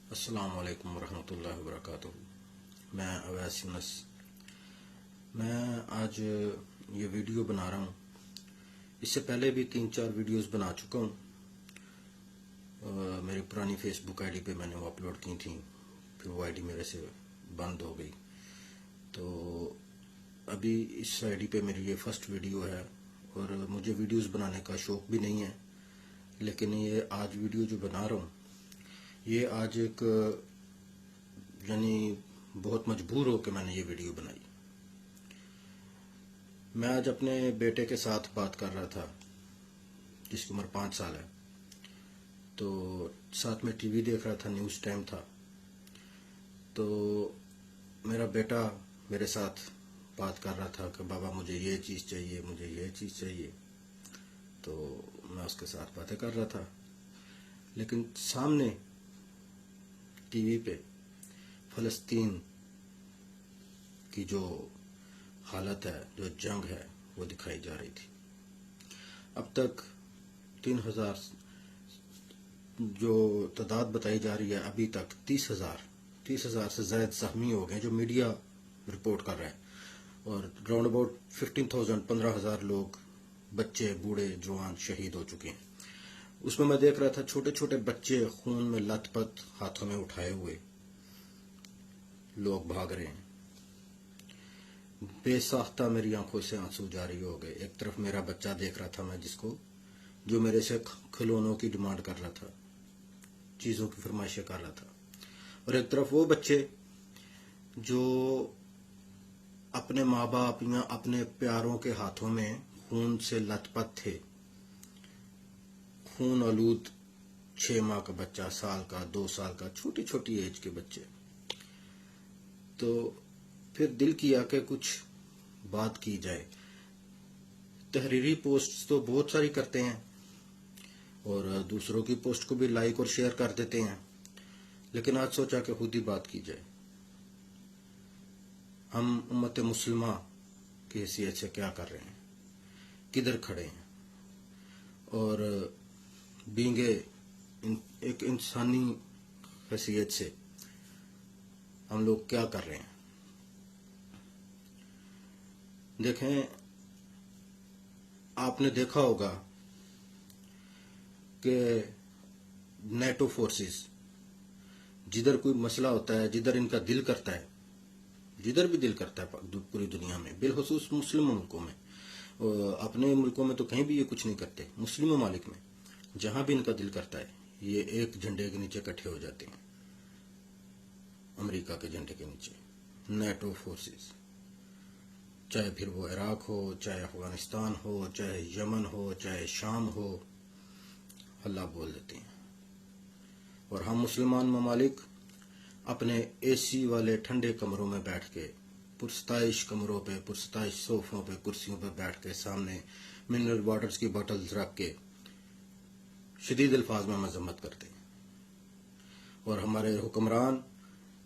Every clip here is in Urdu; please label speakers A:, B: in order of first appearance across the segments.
A: السلام علیکم ورحمۃ اللہ وبرکاتہ۔ میں اویس یونس، میں آج یہ ویڈیو بنا رہا ہوں۔ اس سے پہلے بھی 3-4 ویڈیوز بنا چکا ہوں، میری پرانی فیس بک آئی ڈی پہ میں نے وہ اپلوڈ کی تھیں، پھر وہ آئی ڈی میرے سے بند ہو گئی، تو ابھی اس آئی ڈی پہ میری یہ فرسٹ ویڈیو ہے، اور مجھے ویڈیوز بنانے کا شوق بھی نہیں ہے، لیکن یہ آج ویڈیو جو بنا رہا ہوں یہ آج ایک بہت مجبور ہو کے میں نے یہ ویڈیو بنائی۔ میں آج اپنے بیٹے کے ساتھ بات کر رہا تھا جس کی عمر 5 سال ہے، تو ساتھ میں ٹی وی دیکھ رہا تھا، نیوز ٹائم تھا، تو میرا بیٹا میرے ساتھ بات کر رہا تھا کہ بابا مجھے یہ چیز چاہیے، مجھے یہ چیز چاہیے، تو میں اس کے ساتھ باتیں کر رہا تھا، لیکن سامنے ٹی وی پہ فلسطین کی جو حالت ہے، جو جنگ ہے، وہ دکھائی جا رہی تھی۔ اب تک 3000 جو تعداد بتائی جا رہی ہے، ابھی تک 30,000 سے زائد زخمی ہو گئے جو میڈیا رپورٹ کر رہا ہے، اور راؤنڈ اباؤٹ 15,000 لوگ، بچے، بوڑھے، جوان شہید ہو چکے ہیں۔ اس میں دیکھ رہا تھا چھوٹے چھوٹے بچے خون میں لت پت، ہاتھوں میں اٹھائے ہوئے لوگ بھاگ رہے ہیں۔ بے ساختہ میری آنکھوں سے آنسو جاری ہو گئے۔ ایک طرف میرا بچہ دیکھ رہا تھا میں، جو میرے سے کھلونوں کی ڈیمانڈ کر رہا تھا، چیزوں کی فرمائشیں کر رہا تھا، اور ایک طرف وہ بچے جو اپنے ماں باپ یا اپنے پیاروں کے ہاتھوں میں خون سے لت پت تھے، خون آلود 6 ماہ کا بچہ، سال کا، 2 سال کا، چھوٹی چھوٹی ایج کے بچے۔ تو پھر دل کیا کہ کچھ بات کی جائے۔ تحریری پوسٹ تو بہت ساری کرتے ہیں، اور دوسروں کی پوسٹ کو بھی لائک اور شیئر کر دیتے ہیں، لیکن آج سوچا کہ خود ہی بات کی جائے۔ ہم امت مسلمہ کی حیثیت سے کیا کر رہے ہیں، کدھر کھڑے ہیں، اور ایک انسانی حیثیت سے ہم لوگ کیا کر رہے ہیں۔ دیکھیں، آپ نے دیکھا ہوگا کہ نیٹو فورسز جدھر کوئی مسئلہ ہوتا ہے، جدھر ان کا دل کرتا ہے، جدھر بھی دل کرتا ہے پوری دنیا میں، بالخصوص مسلم ملکوں میں، اپنے ملکوں میں تو کہیں بھی یہ کچھ نہیں کرتے، مسلم ممالک میں جہاں بھی ان کا دل کرتا ہے یہ ایک جھنڈے کے نیچے اکٹھے ہو جاتے ہیں، امریکہ کے جھنڈے کے نیچے نیٹو فورسز، چاہے پھر وہ عراق ہو، چاہے افغانستان ہو، چاہے یمن ہو، چاہے شام ہو، اللہ بول دیتے ہیں۔ اور ہم مسلمان ممالک اپنے اے سی والے ٹھنڈے کمروں میں بیٹھ کے، پرستائش کمروں پہ، پرستائش صوفوں پہ، کرسیوں پہ بیٹھ کے، سامنے منرل واٹرز کی بوٹلز رکھ کے شدید الفاظ میں مذمت کرتے ہیں، اور ہمارے حکمران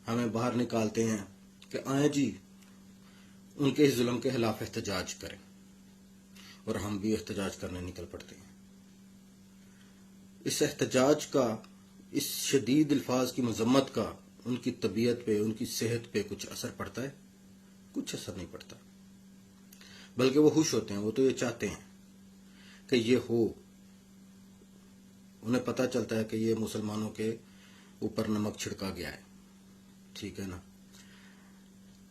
A: ہمیں باہر نکالتے ہیں کہ آئیں جی ان کے اس ظلم کے خلاف احتجاج کریں، اور ہم بھی احتجاج کرنے نکل پڑتے ہیں۔ اس احتجاج کا، اس شدید الفاظ کی مذمت کا ان کی طبیعت پہ، ان کی صحت پہ کچھ اثر پڑتا ہے؟ کچھ اثر نہیں پڑتا، بلکہ وہ خوش ہوتے ہیں، وہ تو یہ چاہتے ہیں کہ یہ ہو، انہیں پتہ چلتا ہے کہ یہ مسلمانوں کے اوپر نمک چھڑکا گیا ہے، ٹھیک ہے نا۔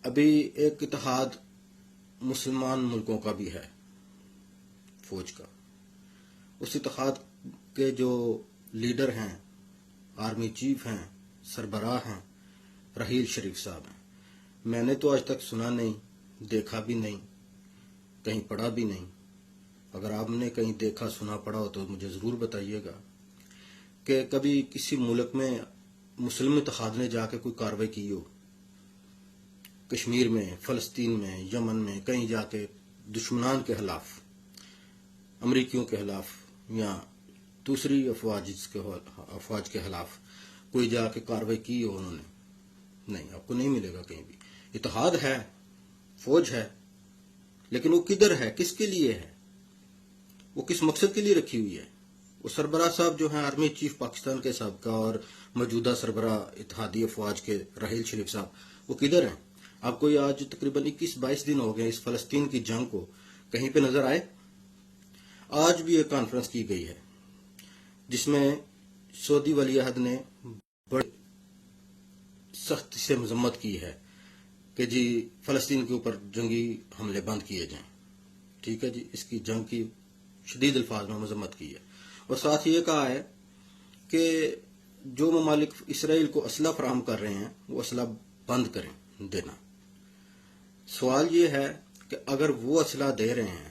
A: ابھی ایک اتحاد مسلمان ملکوں کا بھی ہے، فوج کا، اس اتحاد کے جو لیڈر ہیں، آرمی چیف ہیں، سربراہ ہیں، رحیل شریف صاحب ہیں۔ میں نے تو آج تک سنا نہیں، دیکھا بھی نہیں، کہیں پڑھا بھی نہیں۔ اگر آپ نے کہیں دیکھا، سنا، پڑھا ہو تو مجھے ضرور بتائیے گا کہ کبھی کسی ملک میں مسلم اتحاد نے جا کے کوئی کارروائی کی ہو، کشمیر میں، فلسطین میں، یمن میں، کہیں جا کے دشمنان کے خلاف، امریکیوں کے خلاف یا دوسری افواج کے خلاف کوئی جا کے کارروائی کی ہو انہوں نے؟ نہیں، آپ کو نہیں ملے گا کہیں بھی۔ اتحاد ہے، فوج ہے، لیکن وہ کدھر ہے، کس کے لیے ہے، وہ کس مقصد کے لیے رکھی ہوئی ہے؟ وہ سربراہ صاحب جو ہیں آرمی چیف پاکستان کے سابقہ اور موجودہ سربراہ اتحادی افواج کے راحیل شریف صاحب، وہ کدھر ہیں؟ آپ کو یہ آج تقریباً 21-22 دن ہو گئے اس فلسطین کی جنگ کو کہیں پہ نظر آئے؟ آج بھی ایک کانفرنس کی گئی ہے جس میں سعودی ولی عہد نے بڑی سخت سے مذمت کی ہے کہ جی فلسطین کے اوپر جنگی حملے بند کیے جائیں. ٹھیک ہے جی، اس کی جنگ کی شدید الفاظ میں مذمت کی ہے، اور ساتھ یہ کہا ہے کہ جو ممالک اسرائیل کو اسلحہ فراہم کر رہے ہیں وہ اسلحہ بند کریں دینا. سوال یہ ہے کہ اگر وہ اسلحہ دے رہے ہیں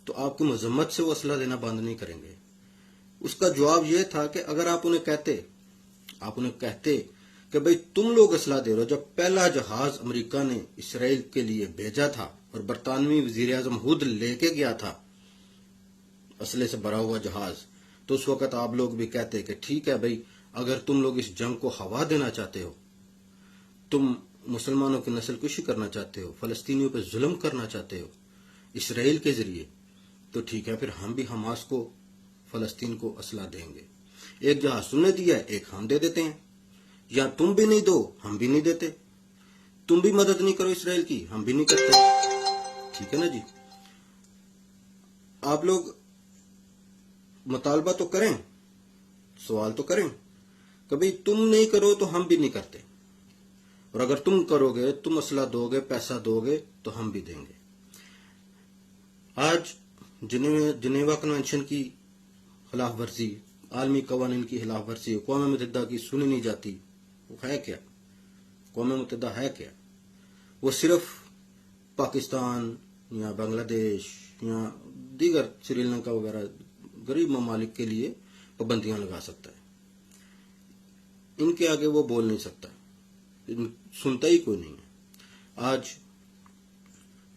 A: تو آپ کی مذمت سے وہ اسلحہ دینا بند نہیں کریں گے. اس کا جواب یہ تھا کہ اگر آپ انہیں کہتے کہ بھئی تم لوگ اسلحہ دے رہے ہو، جب پہلا جہاز امریکہ نے اسرائیل کے لیے بھیجا تھا اور برطانوی وزیر اعظم خود لے کے گیا تھا اسلحے سے بھرا ہوا جہاز، تو اس وقت آپ لوگ بھی کہتے کہ ٹھیک ہے بھئی، اگر تم لوگ اس جنگ کو ہوا دینا چاہتے ہو، تم مسلمانوں کی نسل کشی کرنا چاہتے ہو، فلسطینیوں پہ ظلم کرنا چاہتے ہو اسرائیل کے ذریعے، تو ٹھیک ہے، پھر ہم بھی حماس کو، فلسطین کو اسلحہ دیں گے. ایک جہاز تم نے دیا ہے، ایک ہم دے دیتے ہیں، یا تم بھی نہیں دو ہم بھی نہیں دیتے. تم بھی مدد نہیں کرو اسرائیل کی، ہم بھی نہیں کرتے. ٹھیک ہے نا جی. آپ لوگ مطالبہ تو کریں، سوال تو کریں کہ بھئی تم نہیں کرو تو ہم بھی نہیں کرتے، اور اگر تم کرو گے، تم اسلحہ دو گے، پیسہ دو گے، تو ہم بھی دیں گے. آج جنیوا کنونشن کی خلاف ورزی، عالمی قوانین کی خلاف ورزی اقوام متحدہ کی سنی نہیں جاتی. وہ ہے کیا؟ اقوام متحدہ ہے کیا؟ وہ صرف پاکستان یا بنگلہ دیش یا دیگر سری لنکا وغیرہ غریب ممالک کے لیے پابندیاں لگا سکتا ہے. ان کے آگے وہ بول نہیں سکتا، سنتا ہی کوئی نہیں ہے. آج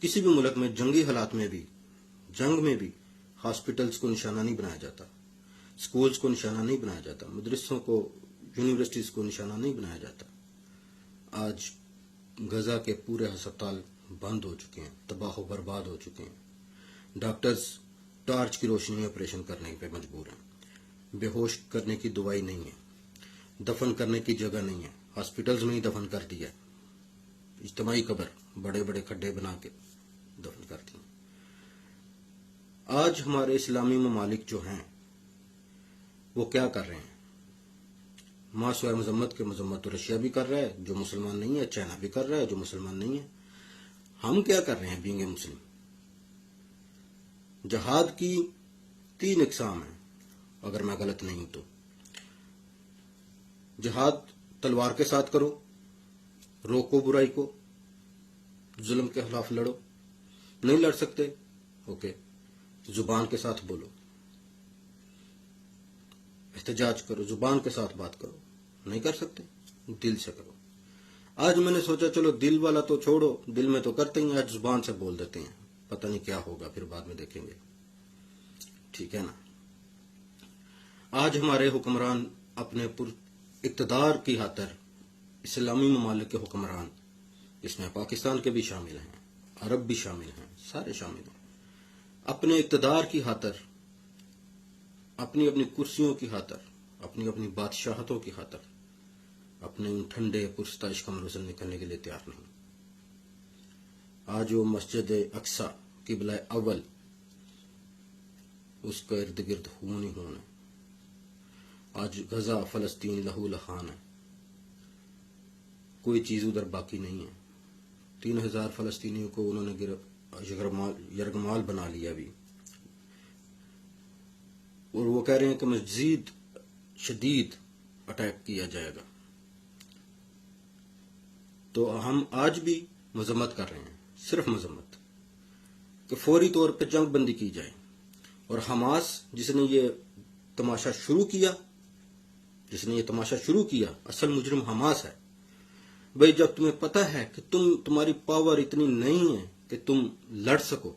A: کسی بھی ملک میں جنگی حالات میں بھی، جنگ میں بھی، ہاسپٹلز کو نشانہ نہیں بنایا جاتا، سکولز کو نشانہ نہیں بنایا جاتا، مدرسوں کو، یونیورسٹیز کو نشانہ نہیں بنایا جاتا. آج غزہ کے پورے ہسپتال بند ہو چکے ہیں، تباہ و برباد ہو چکے ہیں. ڈاکٹرز ٹارچ کی روشنی میں آپریشن کرنے پہ مجبور ہیں. بے ہوش کرنے کی دوائی نہیں ہے، دفن کرنے کی جگہ نہیں ہے، ہاسپٹلز میں ہی دفن کر دیا. اجتماعی قبر، بڑے بڑے کھڈے بنا کے دفن کر دی. آج ہمارے اسلامی ممالک جو ہیں وہ کیا کر رہے ہیں؟ ماں سوائے مذمت کے مذمت تو رشیا بھی کر رہا ہے جو مسلمان نہیں ہے، چائنا بھی کر رہا ہے جو مسلمان نہیں ہے. ہم کیا کر رہے ہیں بینگ اے مسلم؟ جہاد کی 3 اقسام ہیں اگر میں غلط نہیں ہوں تو. جہاد تلوار کے ساتھ کرو، روکو برائی کو، ظلم کے خلاف لڑو. نہیں لڑ سکتے، اوکے، زبان کے ساتھ بولو، احتجاج کرو، زبان کے ساتھ بات کرو. نہیں کر سکتے، دل سے کرو. آج میں نے سوچا چلو دل والا تو چھوڑو، دل میں تو کرتے ہیں، آج زبان سے بول دیتے ہیں. پتہ نہیں کیا ہوگا، پھر بعد میں دیکھیں گے. ٹھیک ہے نا. آج ہمارے حکمران اپنے پر اقتدار کی خاطر، اسلامی ممالک کے حکمران، اس میں پاکستان کے بھی شامل ہیں، عرب بھی شامل ہیں، سارے شامل ہیں، اپنے اقتدار کی خاطر، اپنی اپنی کرسیوں کی خاطر، اپنی اپنی بادشاہتوں کی خاطر اپنے ان ٹھنڈے پرستش کمروں سے نکلنے کے لیے تیار نہیں. آج وہ مسجد اقصی قبلہ اول، اس کا ارد گرد خون ہی خون ہے. آج غزہ فلسطین لہو لہان ہے، کوئی چیز ادھر باقی نہیں ہے. 3000 فلسطینیوں کو انہوں نے یرغمال بنا لیا بھی، اور وہ کہہ رہے ہیں کہ مزید شدید اٹیک کیا جائے گا. تو ہم آج بھی مذمت کر رہے ہیں، صرف مذمت، کہ فوری طور پہ جنگ بندی کی جائے. اور حماس جس نے یہ تماشا شروع کیا، اصل مجرم حماس ہے. بھئی جب تمہیں پتہ ہے کہ تمہاری پاور اتنی نہیں ہے کہ تم لڑ سکو،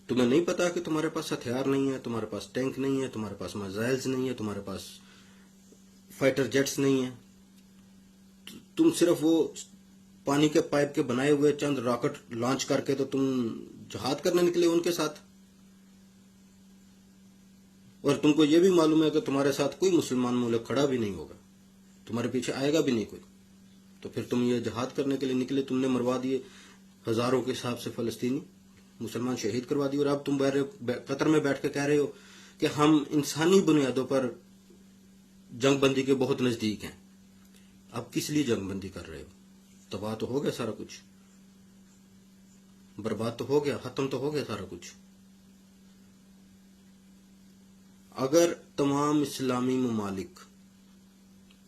A: تمہیں نہیں پتا کہ تمہارے پاس ہتھیار نہیں ہے، تمہارے پاس ٹینک نہیں ہے، تمہارے پاس میزائلز نہیں ہے، تمہارے پاس فائٹر جیٹس نہیں ہیں، تم صرف وہ پانی کے پائپ کے بنائے ہوئے چند راکٹ لانچ کر کے تو تم جہاد کرنے نکلے ان کے ساتھ. اور تم کو یہ بھی معلوم ہے کہ تمہارے ساتھ کوئی مسلمان ملک کھڑا بھی نہیں ہوگا، تمہارے پیچھے آئے گا بھی نہیں کوئی، تو پھر تم یہ جہاد کرنے کے لیے نکلے، تم نے مروا دیے ہزاروں کے حساب سے فلسطینی مسلمان شہید کروا دیے، اور اب تم قطر میں بیٹھ کے کہہ رہے ہو کہ ہم انسانی بنیادوں پر جنگ بندی کے بہت نزدیک ہیں۔ اب کس لیے جنگ بندی کر رہے ہو؟ تباہ تو ہو گیا سارا کچھ، برباد تو ہو گیا، ختم تو ہو گیا سارا کچھ۔ اگر تمام اسلامی ممالک،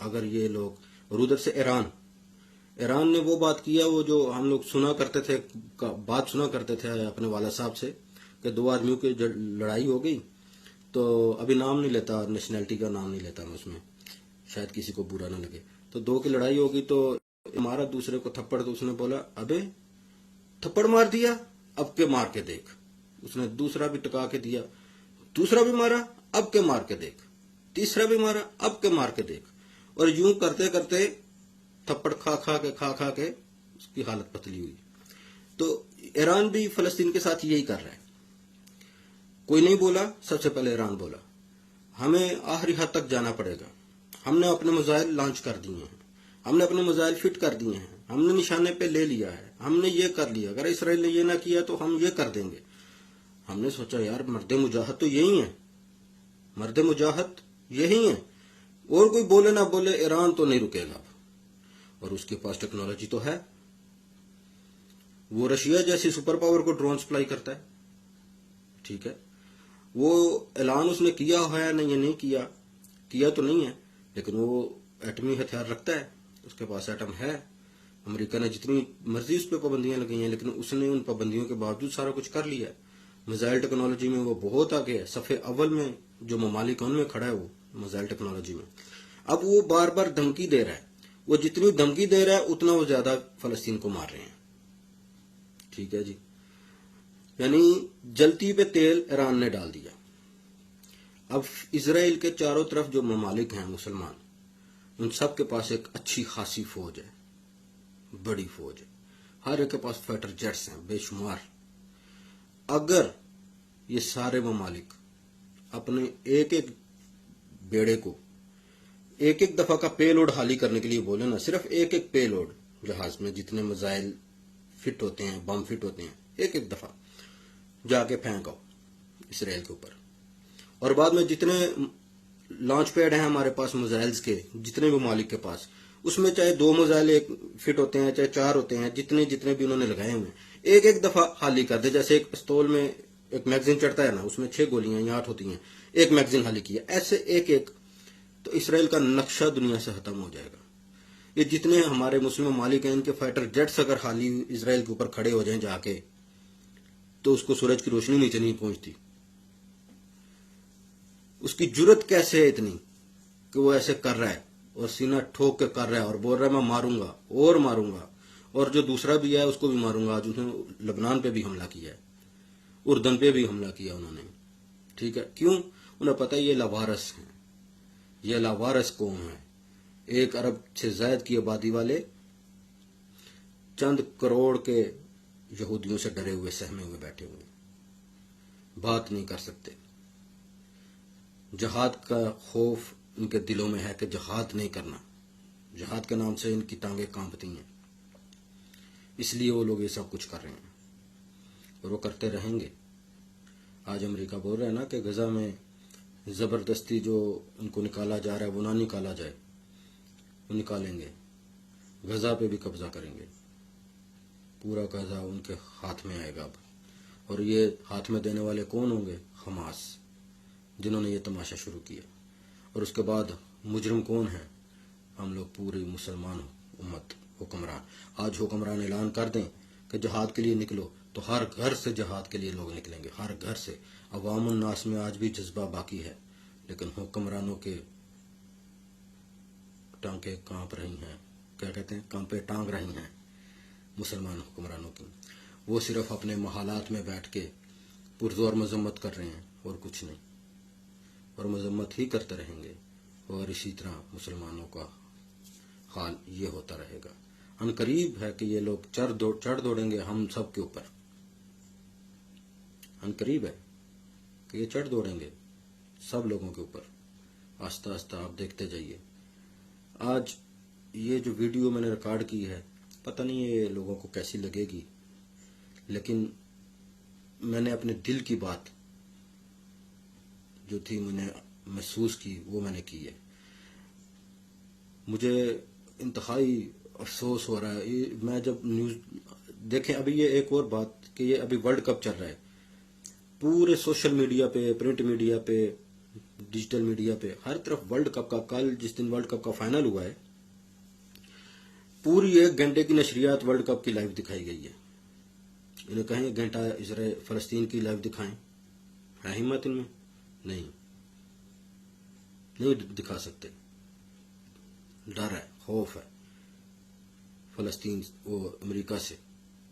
A: اگر یہ لوگ، اور ادھر سے ایران نے وہ بات کیا، وہ جو ہم لوگ سنا کرتے تھے اپنے والد صاحب سے کہ دو آدمیوں کی لڑائی ہو گئی، تو ابھی نام نہیں لیتا، نیشنلٹی کا نام نہیں لیتا میں اس میں، شاید کسی کو برا نہ لگے، تو دو کی لڑائی ہوگی تو مارا دوسرے کو تھپڑ، تو اس نے بولا ابے تھپڑ مار دیا، اب کے مار کے دیکھ۔ اس نے دوسرا بھی ٹکا کے دیا، دوسرا بھی مارا، اب کے مار کے دیکھ، تیسرا بھی مارا، اب کے مار کے دیکھ، اور یوں کرتے کرتے تھپڑ کھا کے اس کی حالت پتلی ہوئی۔ تو ایران بھی فلسطین کے ساتھ یہی کر رہا ہے، کوئی نہیں بولا، سب سے پہلے ایران بولا ہمیں آخری حد تک جانا پڑے گا، ہم نے اپنے میزائل لانچ کر دیے ہیں، ہم نے اپنے میزائل فٹ کر دیے ہیں، ہم نے نشانے پہ لے لیا ہے، ہم نے یہ کر لیا، اگر اسرائیل نے یہ نہ کیا تو ہم یہ کر دیں گے۔ ہم نے سوچا یار مرد مجاہد تو یہی ہیں، مرد مجاہد یہی ہیں، اور کوئی بولے نہ بولے ایران تو نہیں رکے گا، اور اس کے پاس ٹیکنالوجی تو ہے، وہ رشیا جیسی سپر پاور کو ڈرون سپلائی کرتا ہے، ٹھیک ہے، وہ اعلان اس نے کیا ہے نہ، یہ نہیں کیا تو نہیں ہے، لیکن وہ ایٹمی ہتھیار رکھتا ہے، اس کے پاس ایٹم ہے۔ امریکہ نے جتنی مرضی اس پہ پابندیاں لگائی ہیں، لیکن اس نے ان پابندیوں کے باوجود سارا کچھ کر لیا ہے۔ میزائل ٹیکنالوجی میں وہ بہت آگے ہے، صف اول میں جو ممالک ان میں کھڑا ہے وہ میزائل ٹیکنالوجی میں۔ اب وہ بار بار دھمکی دے رہا ہے، وہ جتنی دھمکی دے رہا ہے اتنا وہ زیادہ فلسطین کو مار رہے ہیں، ٹھیک ہے جی، یعنی جلتی پہ تیل ایران نے ڈال دیا۔ اب اسرائیل کے چاروں طرف جو ممالک ہیں مسلمان، ان سب کے پاس ایک اچھی خاصی فوج ہے، بڑی فوج ہے، ہر ایک کے پاس فائٹر جیٹس ہیں بے شمار۔ اگر یہ سارے ممالک اپنے ایک ایک بیڑے کو ایک ایک دفعہ کا پے لوڈ حالی کرنے کے لیے بولے نا، صرف ایک ایک پے لوڈ جہاز میں جتنے میزائل فٹ ہوتے ہیں، بم فٹ ہوتے ہیں، ایک ایک دفعہ جا کے پھینک آؤ اسرائیل کے اوپر، اور بعد میں جتنے لانچ پیڈ ہیں ہمارے پاس میزائلز کے، جتنے ممالک کے پاس، اس میں چاہے 2 میزائل ایک فٹ ہوتے ہیں، چاہے 4 ہوتے ہیں، جتنے بھی انہوں نے لگائے ہوئے ہیں، ایک ایک دفعہ خالی کر دے۔ جیسے ایک پستول میں ایک میگزین چڑھتا ہے نا، اس میں 6 گولیاں یا 8 ہوتی ہیں، ایک میگزین خالی کیا، ایسے ایک ایک، تو اسرائیل کا نقشہ دنیا سے ختم ہو جائے گا۔ یہ جتنے ہمارے مسلم ممالک ہیں، ان کے فائٹر جیٹس اگر خالی اسرائیل کے اوپر کھڑے ہو جائیں جا کے، تو اس کو سورج کی روشنی نیچے نہیں پہنچتی۔ اس کی جرت کیسے ہے اتنی کہ وہ ایسے کر رہا ہے، اور سینہ ٹھوک کے کر رہا ہے، اور بول رہا ہے میں ماروں گا اور ماروں گا، اور جو دوسرا بھی ہے اس کو بھی ماروں گا۔ آج انہوں نے لبنان پہ بھی حملہ کیا ہے، اردن پہ بھی حملہ کیا انہوں نے، ٹھیک ہے، کیوں؟ انہیں پتہ ہے یہ لاوارث ہیں، یہ لاوارث قوم ہے، 1 ارب سے زائد کی آبادی والے چند کروڑ کے یہودیوں سے ڈرے ہوئے سہمے ہوئے بیٹھے ہوئے، بات نہیں کر سکتے۔ جہاد کا خوف ان کے دلوں میں ہے کہ جہاد نہیں کرنا، جہاد کے نام سے ان کی ٹانگیں کانپتی ہیں، اس لیے وہ لوگ یہ سب کچھ کر رہے ہیں، اور وہ کرتے رہیں گے۔ آج امریکہ بول رہا ہے نا کہ غزہ میں زبردستی جو ان کو نکالا جا رہا ہے وہ نہ نکالا جائے، وہ نکالیں گے، غزہ پہ بھی قبضہ کریں گے، پورا غزہ ان کے ہاتھ میں آئے گا اب۔ اور یہ ہاتھ میں دینے والے کون ہوں گے؟ حماس، جنہوں نے یہ تماشا شروع کیا۔ اور اس کے بعد مجرم کون ہیں؟ ہم لوگ پوری مسلمان امت، حکمران۔ آج حکمران اعلان کر دیں کہ جہاد کے لیے نکلو، تو ہر گھر سے جہاد کے لیے لوگ نکلیں گے، ہر گھر سے۔ عوام الناس میں آج بھی جذبہ باقی ہے، لیکن حکمرانوں کے ٹانکیں کانپ رہی ہیں، کیا کہتے ہیں، کانپے ٹانگ رہی ہیں مسلمان حکمرانوں کی۔ وہ صرف اپنے محلات میں بیٹھ کے پرزور مذمت کر رہے ہیں اور کچھ نہیں، اور مذمت ہی کرتے رہیں گے، اور اسی طرح مسلمانوں کا حال یہ ہوتا رہے گا۔ ان قریب ہے کہ یہ لوگ چڑھ دوڑیں گے ہم سب کے اوپر، ان قریب ہے کہ یہ چڑھ دوڑیں گے سب لوگوں کے اوپر آہستہ آہستہ آپ دیکھتے جائیے. آج یہ جو ویڈیو میں نے ریکارڈ کی ہے پتہ نہیں یہ لوگوں کو کیسی لگے گی، لیکن میں نے اپنے دل کی بات جو تھی میں نے محسوس کی وہ میں نے کی ہے. مجھے انتہائی افسوس ہو رہا ہے. میں جب نیوز دیکھیں، ابھی یہ ایک اور بات کہ یہ ابھی ورلڈ کپ چل رہا ہے، پورے سوشل میڈیا پہ، پرنٹ میڈیا پہ، ڈیجیٹل میڈیا پہ، ہر طرف ورلڈ کپ کا، کل جس دن ورلڈ کپ کا فائنل ہوا ہے پوری 1 گھنٹے کی نشریات ورلڈ کپ کی لائیو دکھائی گئی ہے. انہیں کہیں 1 گھنٹہ اسرائیل فلسطین کی لائیو دکھائیں، ہے ہمت ان میں؟ نہیں دکھا سکتے. ڈر ہے، خوف ہے فلسطین وہ امریکہ سے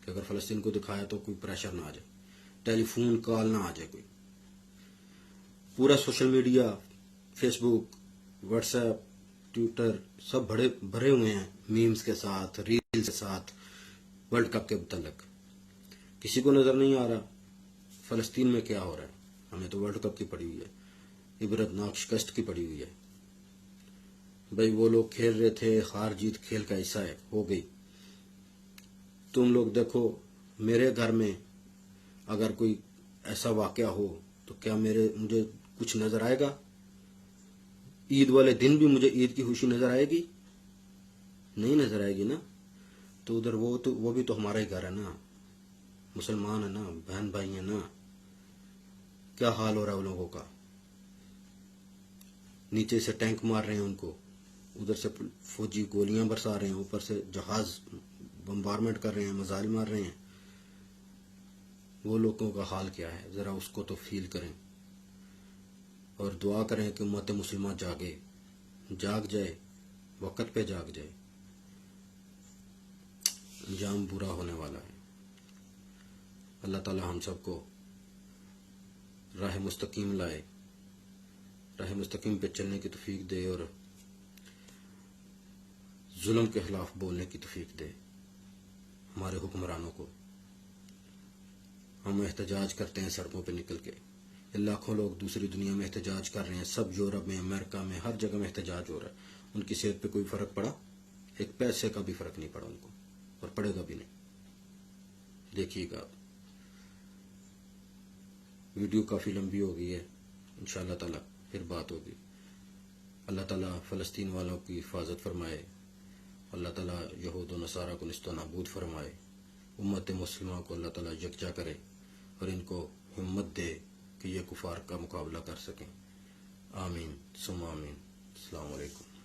A: کہ اگر فلسطین کو دکھایا تو کوئی پریشر نہ آ جائے، ٹیلی فون کال نہ آ جائے کوئی. پورا سوشل میڈیا، فیس بک، واٹس ایپ، ٹویٹر سب بھرے ہوئے ہیں میمز کے ساتھ، ریلز کے ساتھ ورلڈ کپ کے متعلق. کسی کو نظر نہیں آ رہا فلسطین میں کیا ہو رہا ہے. ہمیں تو ورلڈ کپ کی پڑی ہوئی ہے، عبرتناک شکست کی پڑی ہوئی ہے. بھائی وہ لوگ کھیل رہے تھے، ہار جیت کھیل کا حصہ ہے، ہو گئی. تم لوگ دیکھو میرے گھر میں اگر کوئی ایسا واقعہ ہو تو کیا مجھے کچھ نظر آئے گا؟ عید والے دن بھی مجھے عید کی خوشی نظر آئے گی؟ نہیں نظر آئے گی نا. تو ادھر وہ بھی تو ہمارا ہی گھر ہے نا، مسلمان ہے نا، بہن بھائی ہیں نا. کیا حال ہو رہا ہے ان لوگوں کا؟ نیچے سے ٹینک مار رہے ہیں ان کو، ادھر سے فوجی گولیاں برسا رہے ہیں، اوپر سے جہاز بمبارمنٹ کر رہے ہیں، میزائل مار رہے ہیں. وہ لوگوں کا حال کیا ہے ذرا اس کو تو فیل کریں، اور دعا کریں کہ امت مسلمہ جاگ جائے، وقت پہ جاگ جائے. انجام برا ہونے والا ہے. اللہ تعالی ہم سب کو راہ مستقیم لائے، راہ مستقیم پہ چلنے کی توفیق دے، اور ظلم کے خلاف بولنے کی توفیق دے ہمارے حکمرانوں کو. ہم احتجاج کرتے ہیں سڑکوں پہ نکل کے، لاکھوں لوگ دوسری دنیا میں احتجاج کر رہے ہیں، سب یورپ میں، امریکہ میں، ہر جگہ میں احتجاج ہو رہا ہے. ان کی صحت پہ کوئی فرق پڑا؟ ایک پیسے کا بھی فرق نہیں پڑا ان کو، اور پڑے گا بھی نہیں. دیکھیے گا. ویڈیو کافی لمبی ہو گئی ہے، انشاءاللہ تعالی پھر بات ہوگی. اللہ تعالی فلسطین والوں کی حفاظت فرمائے، اللہ تعالی یہود و نصارہ کو نیست و نابود فرمائے، امت مسلمہ کو اللہ تعالی یکجا کرے اور ان کو ہمت دے کہ یہ کفار کا مقابلہ کر سکیں. آمین ثم آمین. السلام علیکم.